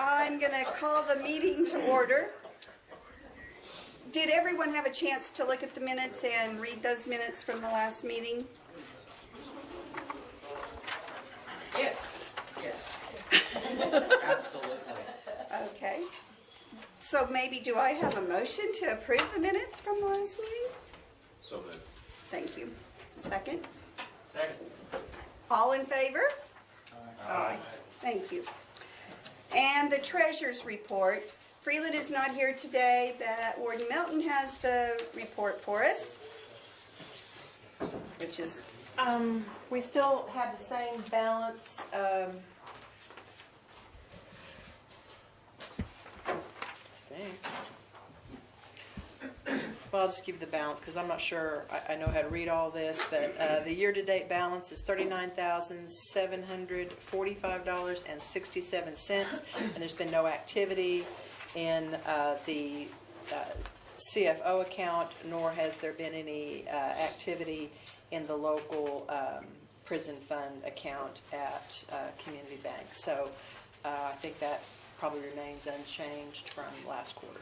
I'm going to call the meeting to order. Did everyone have a chance to look at the minutes and read those minutes from the last meeting? Yes. Yes. Absolutely. Okay. So maybe do I have a motion to approve the minutes from the last meeting? So moved. Thank you. Second? Second. All in favor? Aye. Thank you. And the treasurer's report. Freeland is not here today, but Warden Melton has the report for us, which is... We still have the same balance. Well, I'll just give you the balance because I'm not sure I know how to read all this, but the year-to-date balance is $39,745.67, and there's been no activity in the CFO account, nor has there been any activity in the local prison fund account at Community Bank. So I think that probably remains unchanged from last quarter.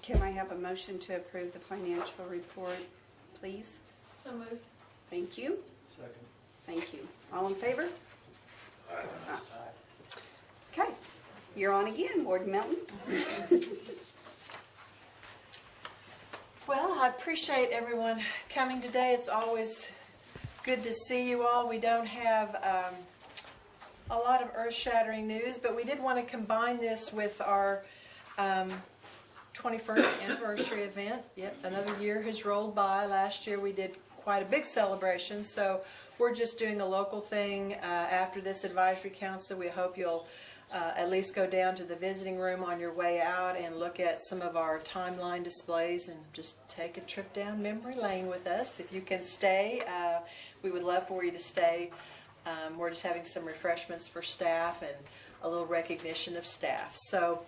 Can I have a motion to approve the financial report, please? So moved. Thank you. Second. Thank you. All in favor? Aye. Okay. You're on again, Warden Melton. Well, I appreciate everyone coming today. It's always good to see you all. We don't have a lot of earth-shattering news, but we did want to combine this with our 21st anniversary event. Yep, another year has rolled by. Last year we did quite a big celebration, so we're just doing a local thing after this advisory council. We hope you'll at least go down to the visiting room on your way out and look at some of our timeline displays and just take a trip down memory lane with us. If you can stay, we would love for you to stay. We're just having some refreshments for staff and a little recognition of staff. So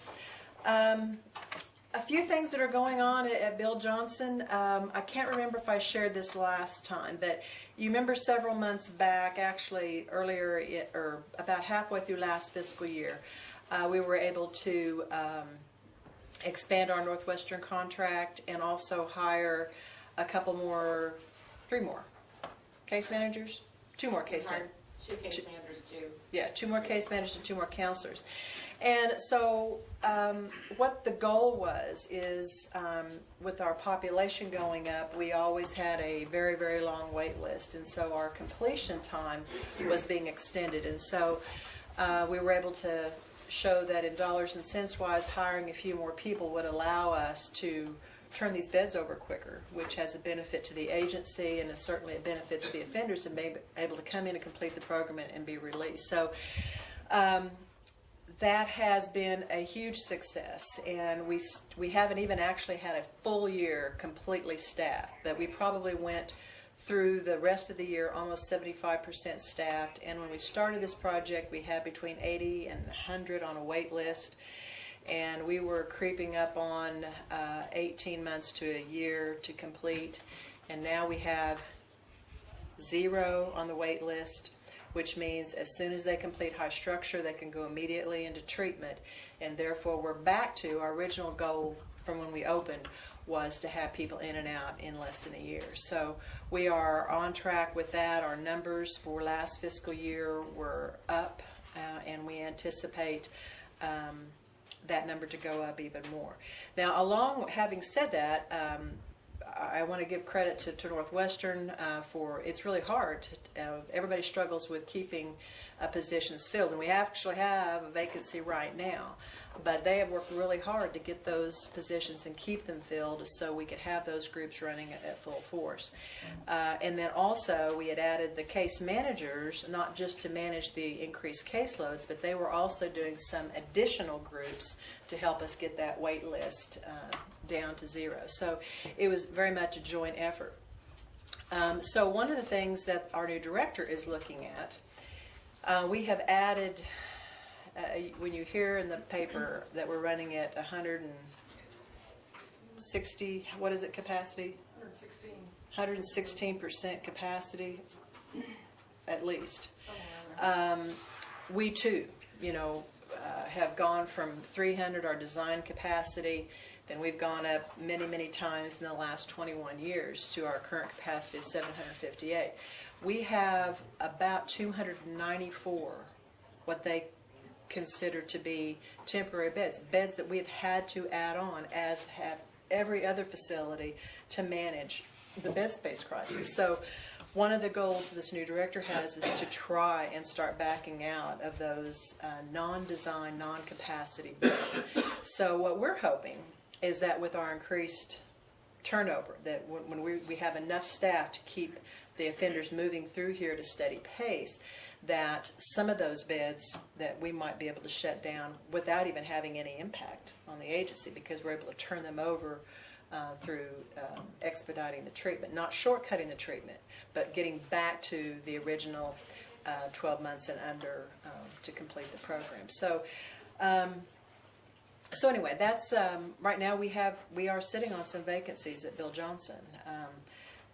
a few things that are going on at Bill Johnson. I can't remember if I shared this last time, but you remember several months back, actually earlier or about halfway through last fiscal year, we were able to expand our Northwestern contract and also hire a couple more, 3 more case managers, 2 more case managers. 2 case managers, too. Yeah, 2 more case managers and 2 more counselors. And so what the goal was is with our population going up, we always had a very, very long wait list. And so our completion time was being extended. And so we were able to show that in dollars and cents wise, hiring a few more people would allow us to turn these beds over quicker, which has a benefit to the agency, and certainly it benefits the offenders and be able to come in and complete the program and be released. So that has been a huge success, and we haven't even actually had a full year completely staffed, but we probably went through the rest of the year almost 75% staffed. And when we started this project, we had between 80 and 100 on a wait list. And we were creeping up on 18 months to a year to complete, and now we have 0 on the wait list, which means as soon as they complete high structure, they can go immediately into treatment, and therefore we're back to our original goal from when we opened was to have people in and out in less than a year. So we are on track with that. Our numbers for last fiscal year were up, and we anticipate that number to go up even more. Now, having said that, I want to give credit to Northwestern for, it's really hard. Everybody struggles with keeping positions filled, and we actually have a vacancy right now. But they have worked really hard to get those positions and keep them filled so we could have those groups running at full force. And then also we had added the case managers, not just to manage the increased caseloads, but they were also doing some additional groups to help us get that wait list down to 0. So it was very much a joint effort. So one of the things that our new director is looking at, we have added, when you hear in the paper that we're running at 160, what is it, capacity? 116% capacity, at least. We too, have gone from 300, our design capacity, then we've gone up many, many times in the last 21 years to our current capacity of 758. We have about 294 what they consider to be temporary beds that we've had to add on, as have every other facility, to manage the bed space crisis. So one of the goals this new director has is to try and start backing out of those non-design, non-capacity beds. So what we're hoping is that with our increased turnover, that when we have enough staff to keep the offenders moving through here at a steady pace, that some of those beds that we might be able to shut down without even having any impact on the agency, because we're able to turn them over through expediting the treatment, not shortcutting the treatment, but getting back to the original 12 months and under to complete the program. So anyway, that's right now we are sitting on some vacancies at Bill Johnson.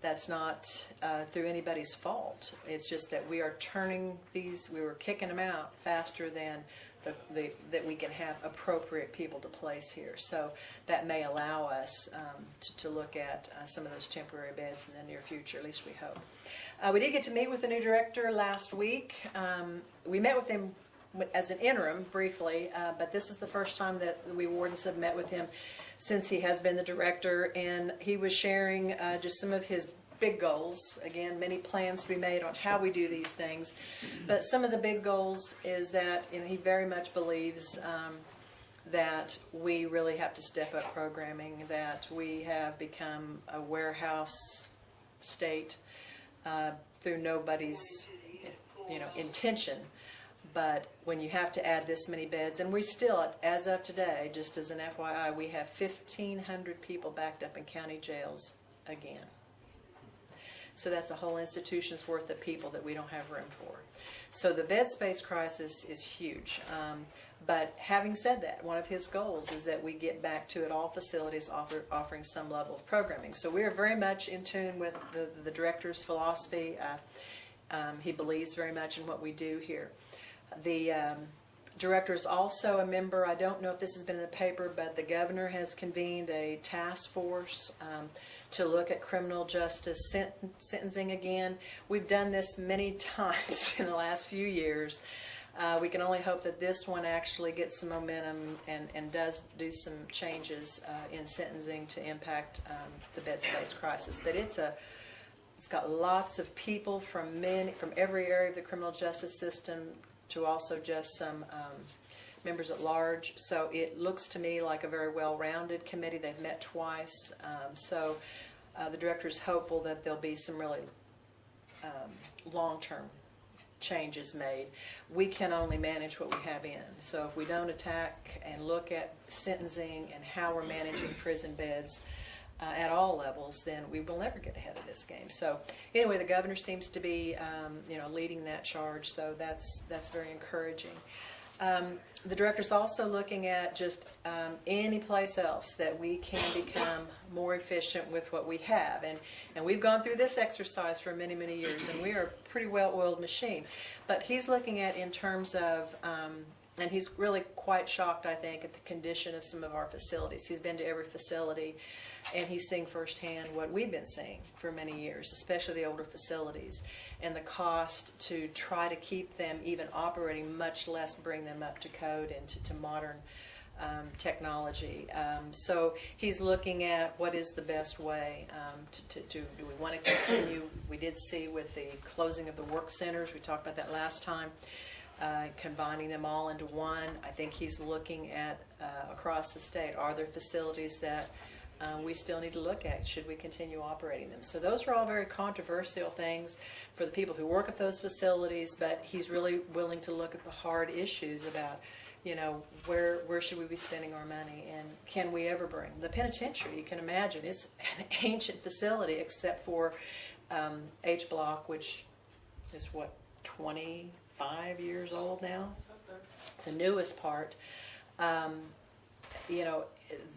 That's not through anybody's fault. It's just that we are turning these, we were kicking them out faster than that we can have appropriate people to place here. So that may allow us to look at some of those temporary beds in the near future, at least we hope. We did get to meet with the new director last week. We met with him as an interim briefly, but this is the first time that we wardens have met with him since he has been the director, and he was sharing just some of his big goals. Again, many plans to be made on how we do these things, but some of the big goals is that he very much believes that we really have to step up programming, that we have become a warehouse state through nobody's intention. But when you have to add this many beds, and we still, as of today, just as an FYI, we have 1,500 people backed up in county jails again. So that's a whole institution's worth of people that we don't have room for. So the bed space crisis is huge. But having said that, one of his goals is that we get back to at all facilities offering some level of programming. So we are very much in tune with the director's philosophy. He believes very much in what we do here. The director is also a member, I don't know if this has been in the paper, but the governor has convened a task force to look at criminal justice sentencing again. We've done this many times in the last few years. We can only hope that this one actually gets some momentum and does do some changes in sentencing to impact the bed space crisis. But it's got lots of people from every area of the criminal justice system, to also just some members at large. So it looks to me like a very well-rounded committee. They've met twice. So the director is hopeful that there'll be some really long-term changes made. We can only manage what we have in. So if we don't attack and look at sentencing and how we're managing prison beds at all levels, then we will never get ahead of this game. So anyway, the governor seems to be leading that charge, so that's very encouraging. The director's also looking at just any place else that we can become more efficient with what we have. And we've gone through this exercise for many, many years, and we are a pretty well-oiled machine. But he's looking at in terms of, and he's really quite shocked, I think, at the condition of some of our facilities. He's been to every facility, and he's seeing firsthand what we've been seeing for many years, especially the older facilities, and the cost to try to keep them even operating, much less bring them up to code and to modern technology. So he's looking at what is the best way do we want to continue. We did see with the closing of the work centers, we talked about that last time, combining them all into one. I think he's looking at across the state, are there facilities that we still need to look at? Should we continue operating them? So those are all very controversial things for the people who work at those facilities, but he's really willing to look at the hard issues about, where should we be spending our money, and can we ever bring the penitentiary? You can imagine it's an ancient facility except for H Block, which is 25 years old now, the newest part.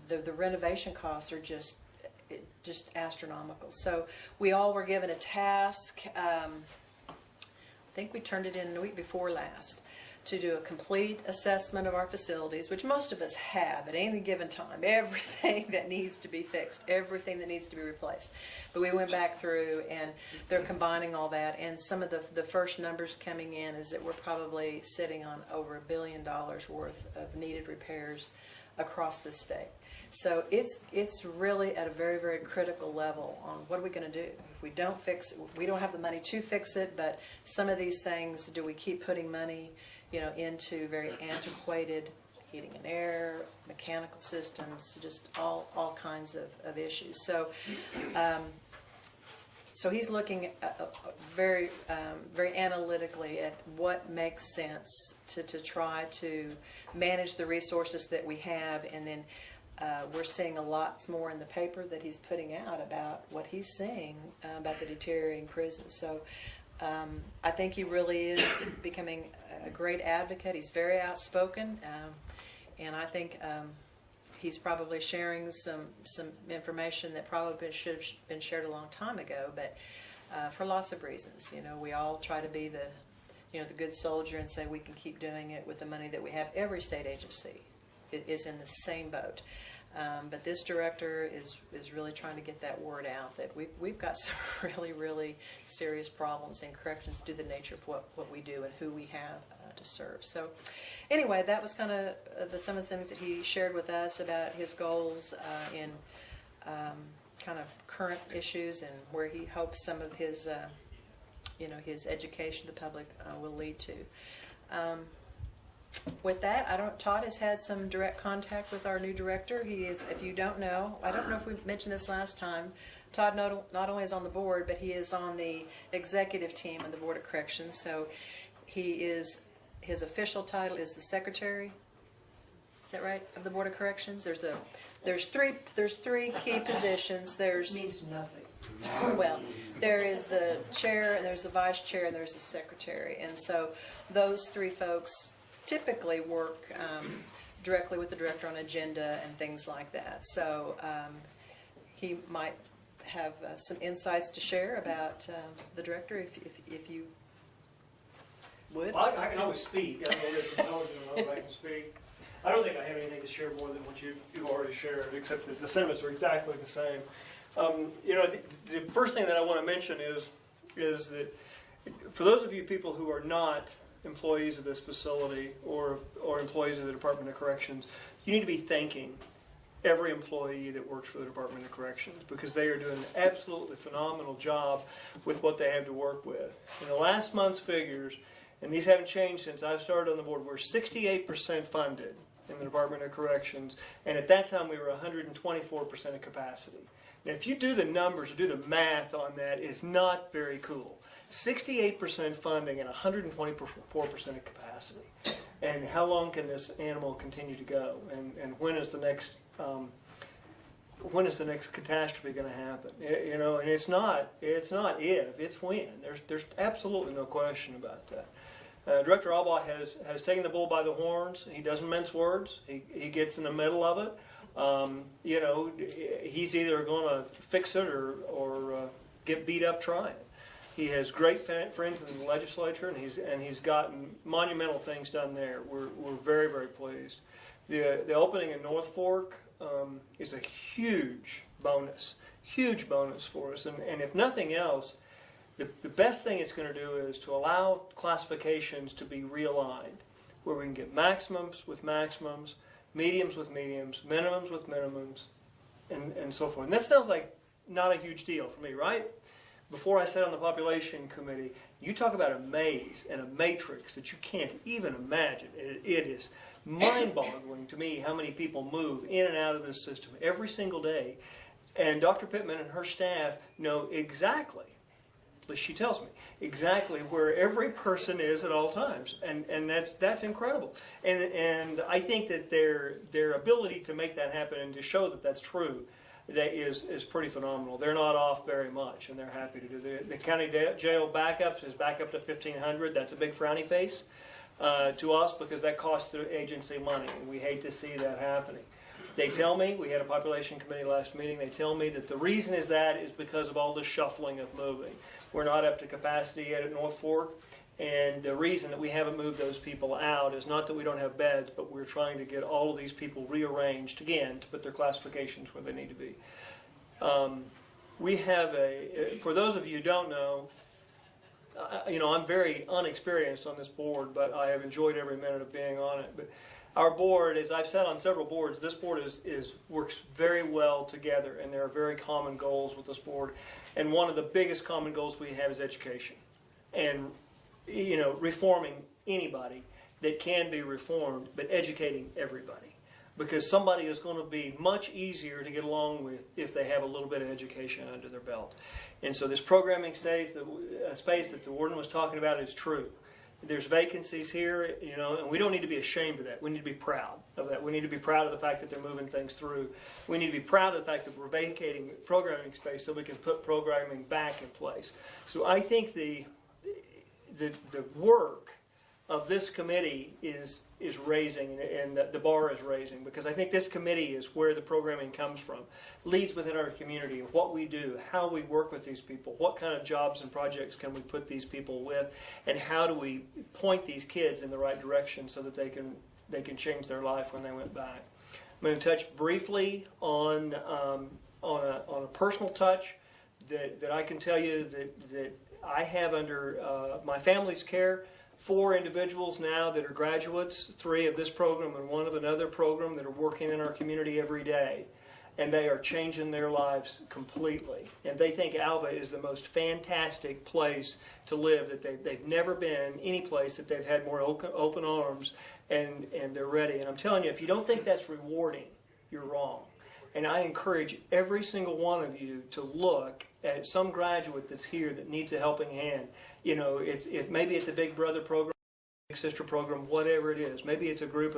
The renovation costs are just just astronomical. So we all were given a task. I think we turned it in the week before last to do a complete assessment of our facilities, which most of us have at any given time. Everything that needs to be fixed, everything that needs to be replaced. But we went back through and they're combining all that, and some of the first numbers coming in is that we're probably sitting on over $1 billion worth of needed repairs across the state. So it's really at a very, very critical level on what are we going to do. If we don't fix it, we don't have the money to fix it, but some of these things, do we keep putting money, into very antiquated heating and air, mechanical systems, just all kinds of issues. So so he's looking very very analytically at what makes sense to try to manage the resources that we have, and then we're seeing a lot more in the paper that he's putting out about what he's seeing about the deteriorating prisons. So I think he really is becoming a great advocate. He's very outspoken, and I think he's probably sharing some information that probably should have been shared a long time ago, but for lots of reasons. We all try to be the good soldier and say we can keep doing it with the money that we have. Every state agency is in the same boat. But this director is really trying to get that word out that we've got some really, really serious problems in corrections due to the nature of what we do and who we have to serve. So anyway, that was kind of some of the things that he shared with us about his goals in kind of current issues and where he hopes some of his, his education to the public will lead to. With that, Todd has had some direct contact with our new director. He is, if you don't know, I don't know if we mentioned this last time, Todd not only is on the board, but he is on the executive team of the Board of Corrections. So his official title is the secretary. Is that right? Of the Board of Corrections? There's three key positions. Means nothing. Well, there is the chair, and there's the vice chair, and there's the secretary. And so those three folks typically work directly with the director on agenda and things like that. So he might have some insights to share about the director if you would. Well, I can always speak. I can speak. I don't think I have anything to share more than what you've already shared, except that the sentiments are exactly the same. The first thing that I want to mention is that for those of you people who are not employees of this facility or employees of the Department of Corrections, you need to be thanking every employee that works for the Department of Corrections, because they are doing an absolutely phenomenal job with what they have to work with. In the last month's figures, and these haven't changed since I've started on the board, we're 68% funded in the Department of Corrections, and at that time we were 124% of capacity. Now if you do the numbers, do the math on that, it's not very cool. 68% funding and 124% of capacity. And how long can this animal continue to go? And when is the next catastrophe going to happen? And it's not if, it's when. There's absolutely no question about that. Director Alba has taken the bull by the horns. He doesn't mince words. He gets in the middle of it. He's either going to fix it or get beat up trying. He has great friends in the legislature, and he's gotten monumental things done there. We're very, very pleased. The opening in North Fork is a huge bonus for us. And if nothing else, the best thing it's going to do is to allow classifications to be realigned, where we can get maximums with maximums, mediums with mediums, minimums with minimums, and so forth. And that sounds like not a huge deal for me, right? Before I sat on the population committee, you talk about a maze and a matrix that you can't even imagine. It is mind-boggling to me how many people move in and out of this system every single day. And Dr. Pittman and her staff know exactly, at least she tells me, exactly where every person is at all times. And that's incredible. And I think that their ability to make that happen and to show that that's true, that is pretty phenomenal. They're not off very much, and they're happy to do it. The county jail backups is back up to $1,500. That's a big frowny face to us, because that costs the agency money, and we hate to see that happening. They tell me, we had a population committee last meeting, they tell me that the reason is because of all the shuffling of moving. We're not up to capacity yet at North Fork, and the reason that we haven't moved those people out is not that we don't have beds, but we're trying to get all of these people rearranged again to put their classifications where they need to be. We have for those of you who don't know, I'm very unexperienced on this board, but I have enjoyed every minute of being on it. But our board, as I've sat on several boards, this board works very well together, and there are very common goals with this board. And one of the biggest common goals we have is education, and reforming anybody that can be reformed, but educating everybody. Because somebody is going to be much easier to get along with if they have a little bit of education under their belt. And so this programming space that the warden was talking about is true. There's vacancies here, and we don't need to be ashamed of that. We need to be proud of that. We need to be proud of the fact that they're moving things through. We need to be proud of the fact that we're vacating programming space so we can put programming back in place. So I think the work of this committee is raising, and the bar is raising, because I think this committee is where the programming comes from. Leads within our community, what we do, how we work with these people, what kind of jobs and projects can we put these people with, and how do we point these kids in the right direction so that they can change their life when they went back. I'm going to touch briefly on a personal touch that I can tell you that I have under my family's care. 4 individuals now that are graduates, 3 of this program and 1 of another program, that are working in our community every day. And they are changing their lives completely. And they think Alva is the most fantastic place to live, that they've never been any place that they've had more open arms, and they're ready. And I'm telling you, if you don't think that's rewarding, you're wrong. And I encourage every single one of you to look at some graduate that's here that needs a helping hand. Maybe it's a Big Brother program, Big Sister program, whatever it is. Maybe it's a group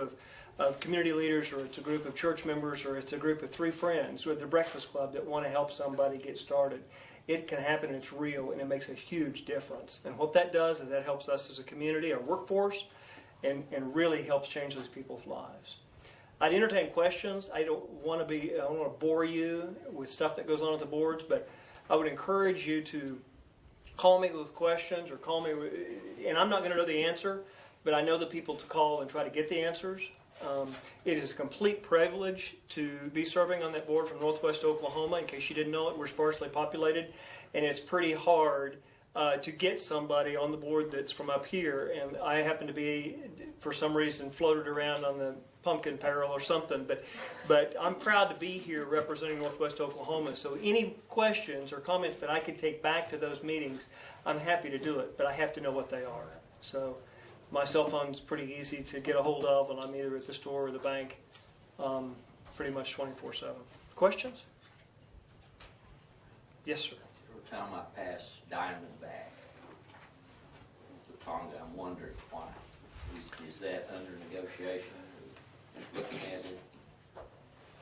of community leaders, or it's a group of church members, or it's a group of 3 friends with the Breakfast Club that want to help somebody get started. It can happen, it's real, and it makes a huge difference. And what that does is that helps us as a community, our workforce, and really helps change those people's lives. I'd entertain questions. I don't want to bore you with stuff that goes on at the boards, but I would encourage you to call me with questions, or call me, and I'm not going to know the answer, but I know the people to call and try to get the answers. It is a complete privilege to be serving on that board from Northwest Oklahoma. In case you didn't know it, we're sparsely populated, and it's pretty hard to get somebody on the board that's from up here. And I happen to be, for some reason, floated around on the pumpkin barrel or something, but I'm proud to be here representing Northwest Oklahoma. So any questions or comments that I can take back to those meetings, I'm happy to do it, but I have to know what they are. So my cell phone's pretty easy to get a hold of, and I'm either at the store or the bank pretty much 24/7. Questions? Yes, sir. Every time I pass Diamondback, the Tonga, I'm wondering why. Is that under negotiation? Looking at it,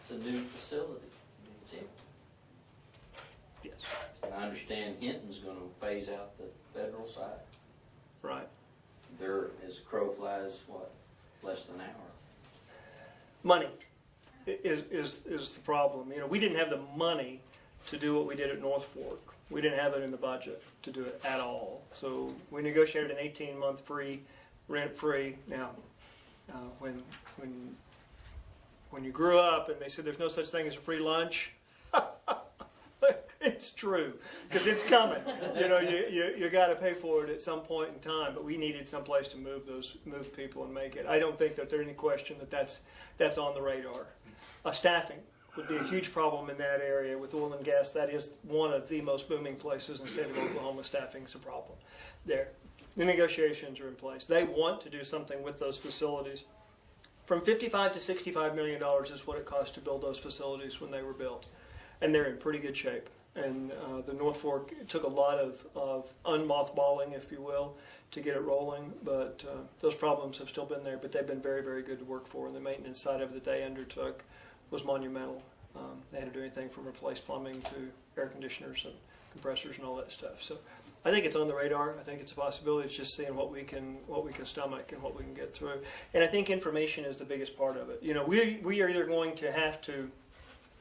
it's a new facility. It's empty. Yes. And I understand Hinton's going to phase out the federal side. Right. They're, as crow flies, less than an hour. Money is the problem. We didn't have the money to do what we did at North Fork. We didn't have it in the budget to do it at all. So we negotiated an 18-month rent-free. Now, when you grew up and they said there's no such thing as a free lunch, it's true, because it's coming. You got to pay for it at some point in time. But we needed some place to move people and make it. I don't think that there's any question that that's on the radar. Staffing would be a huge problem in that area with oil and gas. That is one of the most booming places in the state of Oklahoma. Staffing is a problem there. The negotiations are in place. They want to do something with those facilities. From $55 to $65 million is what it cost to build those facilities when they were built. And they're in pretty good shape. And the North Fork took a lot of unmothballing, if you will, to get it rolling. But those problems have still been there, but they've been very, very good to work for. And the maintenance side of it that they undertook was monumental. They had to do anything from replace plumbing to air conditioners and compressors and all that stuff. So I think it's on the radar. I think it's a possibility. It's just seeing what we can stomach and what we can get through. And I think information is the biggest part of it. You know, we are either going to have to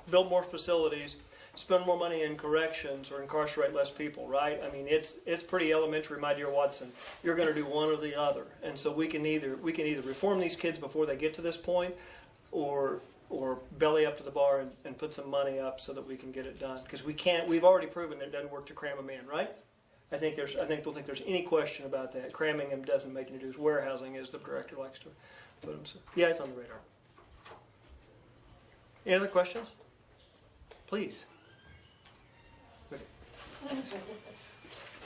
build more facilities, spend more money in corrections, or incarcerate less people, right? I mean, it's pretty elementary, my dear Watson. You're going to do one or the other. And so we can either reform these kids before they get to this point, or belly up to the bar and put some money up so that we can get it done. Because we've already proven that it doesn't work to cram them in, right? I don't think there's any question about that. Cramming them doesn't make any difference. Warehousing, as the director likes to put them. So, yeah, it's on the radar. Any other questions? Please. Okay.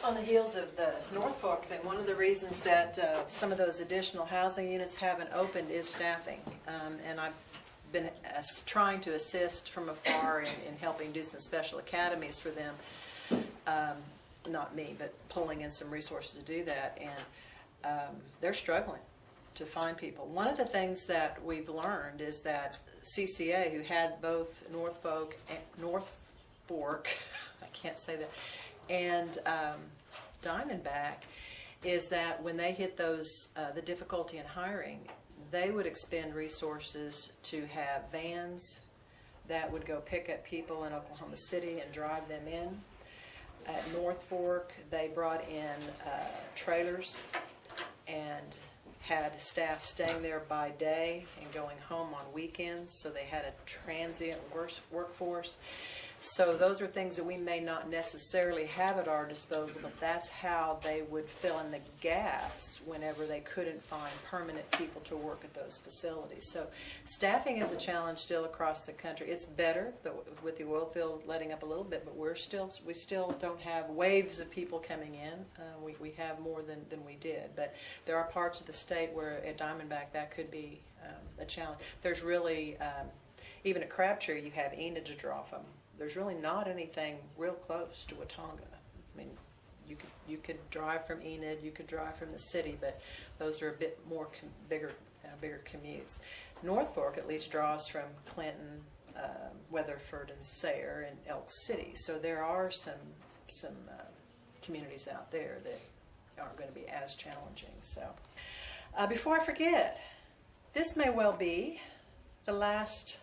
On the heels of the Norfolk thing, one of the reasons that some of those additional housing units haven't opened is staffing. And I've been trying to assist from afar in helping do some special academies for them. Not me, but pulling in some resources to do that. And they're struggling to find people. One of the things that we've learned is that CCA, who had both North Fork, I can't say that, and Diamondback, is that when they hit those the difficulty in hiring, they would expend resources to have vans that would go pick up people in Oklahoma City and drive them in. At North Fork, they brought in trailers and had staff staying there by day and going home on weekends, so they had a transient workforce. So those are things that we may not necessarily have at our disposal, but that's how they would fill in the gaps whenever they couldn't find permanent people to work at those facilities. So staffing is a challenge still across the country. It's better with the oil field letting up a little bit, but we still don't have waves of people coming in. We have more than we did, but there are parts of the state where at Diamondback that could be a challenge. There's really, even at Crabtree, you have Enid to draw from. There's really not anything real close to Watonga. I mean, you could drive from Enid, you could drive from the city, but those are a bit more bigger commutes. North Fork at least draws from Clinton, Weatherford, and Sayre, and Elk City. So there are some communities out there that aren't going to be as challenging. So before I forget, this may well be the last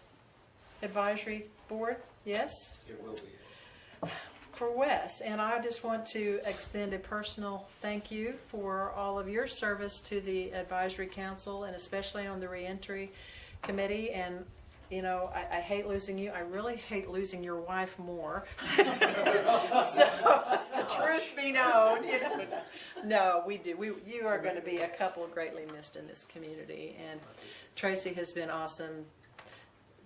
advisory board. Yes? It will be. For Wes, and I just want to extend a personal thank you for all of your service to the Advisory Council, and especially on the Reentry Committee. And you know, I hate losing you. I really hate losing your wife more. So, truth be known, you know. No, we do. You are going to be a couple greatly missed in this community. And Tracy has been awesome.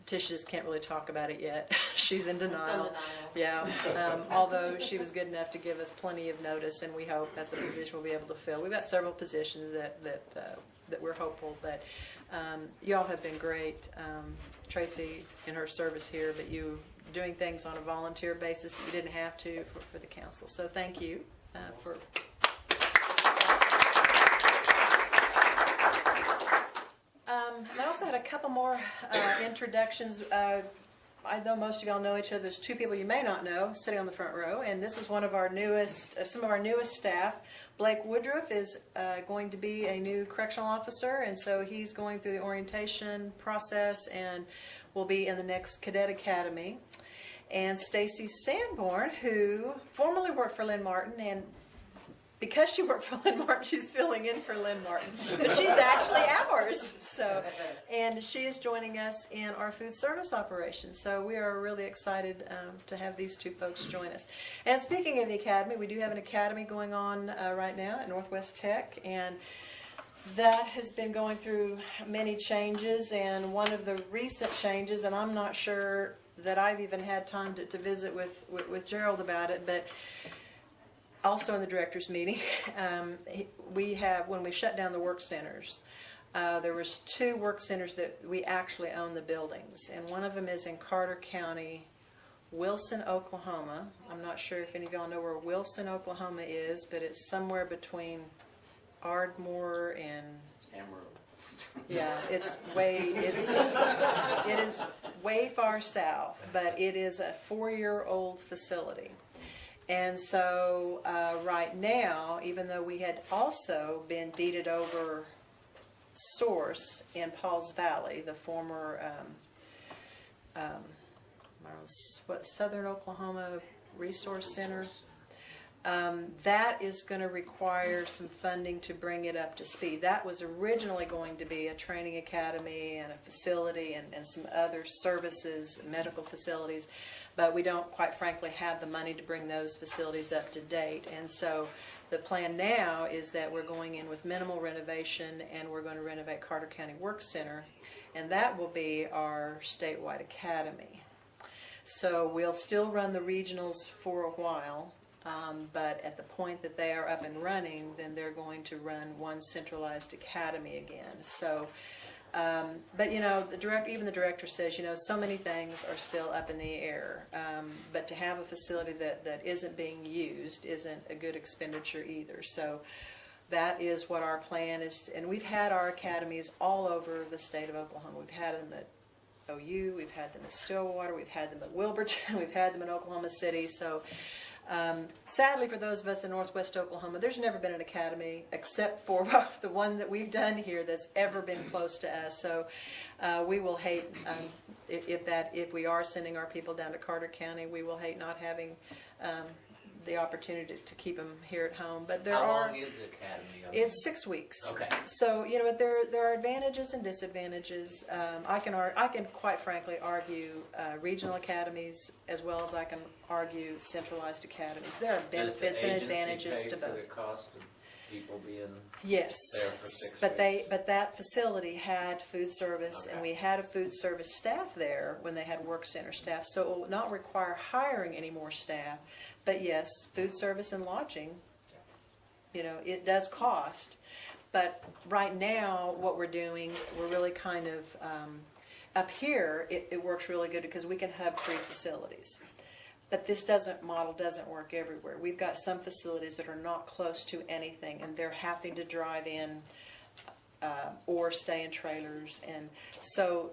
Tisha just can't really talk about it yet. She's in denial. Yeah. Although she was good enough to give us plenty of notice, and we hope that's a position we'll be able to fill. We've got several positions that we're hopeful, but you all have been great. Tracy in her service here, but you doing things on a volunteer basis that you didn't have to for the council. So thank you for. I also had a couple more introductions. I know most of y'all know each other. There's two people you may not know sitting on the front row, and this is one of our newest, some of our newest staff. Blake Woodruff is going to be a new correctional officer, and so he's going through the orientation process and will be in the next cadet academy. And Stacy Sanborn, who formerly worked for Lynn Martin, and because she worked for Lynn Martin, she's filling in for Lynn Martin, but she's actually ours. So, and she is joining us in our food service operation. So we are really excited to have these two folks join us. And speaking of the academy, we do have an academy going on right now at Northwest Tech, and that has been going through many changes. And one of the recent changes, and I'm not sure that I've even had time to visit with Gerald about it, but also in the director's meeting, we have, when we shut down the work centers, there was 2 work centers that we actually own the buildings, and one of them is in Carter County, Wilson, Oklahoma. I'm not sure if any of y'all know where Wilson, Oklahoma is, but it's somewhere between Ardmore and Amarillo. yeah, it is way far south, but it is a 4-year-old facility. And so right now, even though we had also been deeded over Source in Pauls Valley, the former Southern Oklahoma Resource Center, that is going to require some funding to bring it up to speed. That was originally going to be a training academy and a facility and some other services, medical facilities, but we don't, quite frankly, have the money to bring those facilities up to date. And so the plan now is that we're going in with minimal renovation, and we're going to renovate Carter County Work Center, and that will be our statewide academy. So we'll still run the regionals for a while. But at the point that they are up and running, then they're going to run one centralized academy again. So, but you know, even the director says, you know, so many things are still up in the air. But to have a facility that isn't being used isn't a good expenditure either. So that is what our plan is. And we've had our academies all over the state of Oklahoma. We've had them at OU, we've had them at Stillwater, we've had them at Wilburton, we've had them in Oklahoma City. So sadly, for those of us in Northwest Oklahoma, there's never been an academy except for the one that we've done here that's ever been close to us. So we will hate if we are sending our people down to Carter County, we will hate not having the opportunity to keep them here at home. But there How are. long is the academy? It's 6 weeks. Okay. So you know, but there are advantages and disadvantages. I can quite frankly argue regional academies as well as I can argue centralized academies. There are benefits and advantages to both. Does the agency pay for the cost of people being Yes, there for 6 but weeks? but that facility had food service, and we had a food service staff there when they had work center staff. So it will not require hiring any more staff. But yes, food service and lodging, you know, it does cost. But right now, what we're doing, we're really kind of up here. It works really good because we can have 3 facilities. But this model doesn't work everywhere. We've got some facilities that are not close to anything, and they're having to drive in or stay in trailers. And so,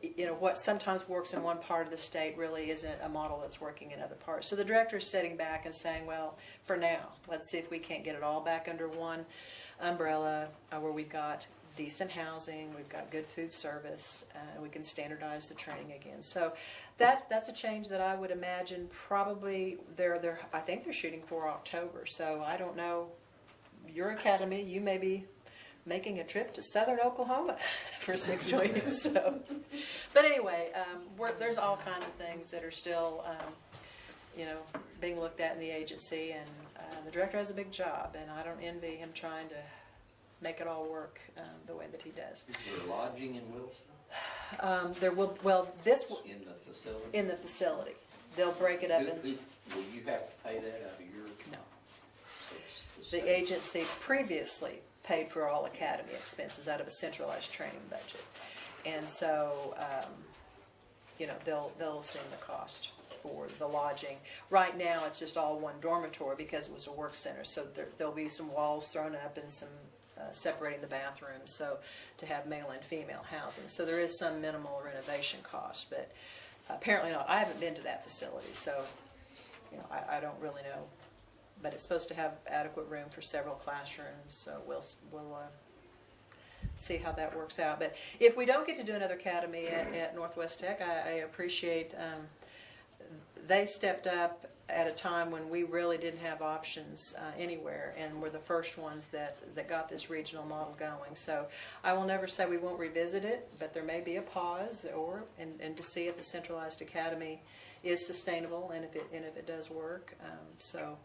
you know, what sometimes works in one part of the state really isn't a model that's working in other parts. So the director is sitting back and saying, well, for now, let's see if we can't get it all back under one umbrella where we've got decent housing, we've got good food service, and we can standardize the training again. So that's a change that I would imagine probably I think they're shooting for October. So I don't know, your academy, you may be making a trip to southern Oklahoma for 6 weeks. So, but anyway, there's all kinds of things that are still, you know, being looked at in the agency, and the director has a big job, and I don't envy him trying to make it all work the way that he does. Is there lodging in Wilson? There will, In the facility? in the facility. They'll break it up into, Will you have to pay that out of your? no. It's The same. agency previously paid for all academy expenses out of a centralized training budget. And so, you know, they'll assume the cost for the lodging. Right now, it's just all one dormitory because it was a work center. So there'll be some walls thrown up and some separating the bathrooms, so to have male and female housing. So there is some minimal renovation cost, but apparently not. I haven't been to that facility, so you know, I don't really know. But it's supposed to have adequate room for several classrooms, so we'll see how that works out. But if we don't get to do another academy at Northwest Tech, I appreciate they stepped up at a time when we really didn't have options anywhere, and were the first ones that got this regional model going. So I will never say we won't revisit it, but there may be a pause, and to see if the centralized academy is sustainable and if it does work. So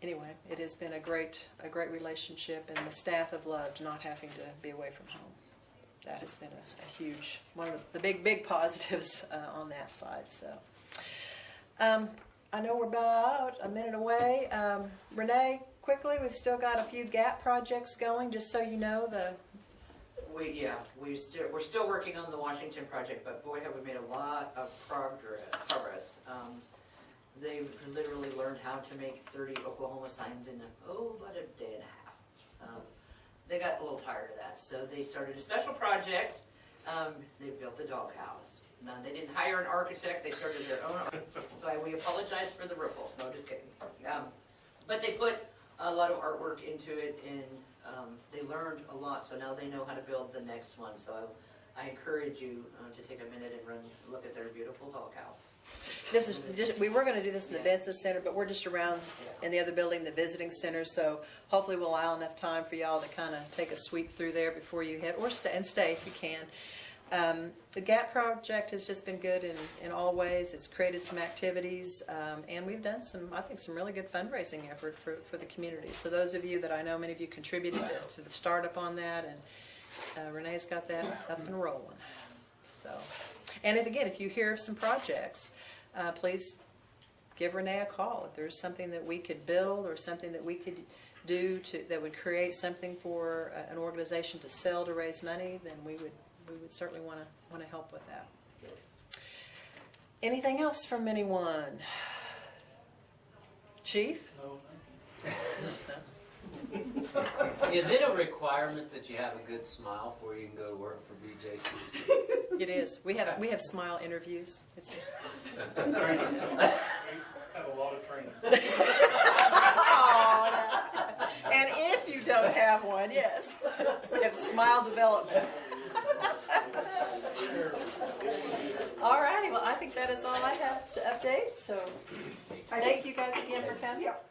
anyway, it has been a great relationship, and the staff have loved not having to be away from home. That has been a huge, one of the big positives on that side. So I know we're about a minute away. Renee, quickly, we've still got a few gap projects going, just so you know. We're still working on the Washington project, but boy, have we made a lot of progress. They've literally learned how to make 30 Oklahoma signs in about a day and a half. They got a little tired of that, so they started a special project. They built the doghouse. No, they didn't hire an architect, they started their own. So we apologize for the riffles, no, just kidding. But they put a lot of artwork into it, and they learned a lot, so now they know how to build the next one. So I encourage you to take a minute and look at their beautiful doghouse. This is just, we were going to do this in the Benson Center, but we're just around in the other building, the visiting center, so hopefully we'll allow enough time for y'all to kind of take a sweep through there before you head, or stay if you can. The GAP project has just been good in all ways. It's created some activities, and we've done I think some really good fundraising effort for the community. So those of you that I know, many of you contributed to the startup on that, and Renee's got that up and rolling. So, and if you hear of some projects, please give Renee a call. If there's something that we could build or something that we could do that would create something for an organization to sell to raise money, then we would certainly want to help with that. Yes. Anything else from anyone? Chief? No, is it a requirement that you have a good smile before you can go to work for BJCC? It is. We have smile interviews. It's Have a lot of training. And if you don't have one, yes, we have smile development. All righty. Well, I think that is all I have to update. So thank you guys again for coming. Yep.